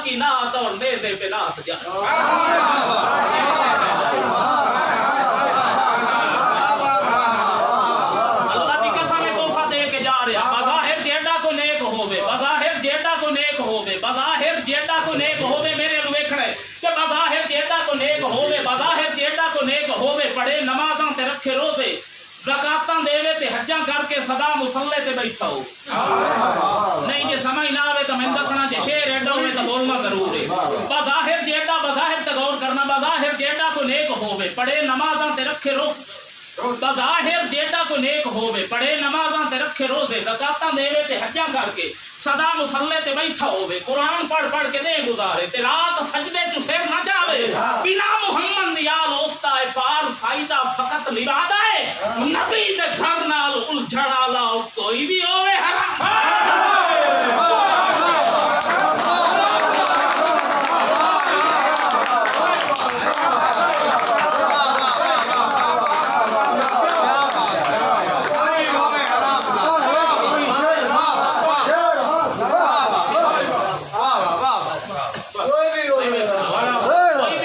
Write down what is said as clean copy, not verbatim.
کی نعت اور نیزے پہ نعت جائے. اللہ کی قسم تحفہ دے کے جا رہا. بظاہر جیڑا کو نیک ہوے, بظاہر جیڑا کو نیک ہوے, بظاہر جیڑا کو نیک ہوے. میرے نو ویکھنا ہے کہ بظاہر جیڑا کو نیک ہوے, بظاہر جیڑا کو نیک ہوے, پڑھے نمازاں تے رکھے روزے, زکاتاں دے تے حجاں کر کے سدا مصلے تے بیٹھا ہو. نہیں جے سمجھ نہ آوے تو میں دسنا, جے شعر ایڈا ہوئے تو بولنا ضرور ہے. بظاہر جیڑا, بظاہر تے غور کرنا, بظاہر جیڑا کو نیک ہوے, پڑھے نمازاں تے رکھے روزے, بظاہر جیڑا کو نیک ہوے, پڑھے نمازاں تے رکھے روزے, زکاتاں دے تے حجاں کر کے سدا مصلے تے بیٹھا ہوے, قرآن پڑھ پڑھ کے دے گزارے, تے رات سجدے چ سر نہ جاوے, بنا محمد یال اوستا ہے پار سائدہ فقط لبادہ ہے, نبی دے گھر نال الجھن والا کوئی بھی ہوے حرام.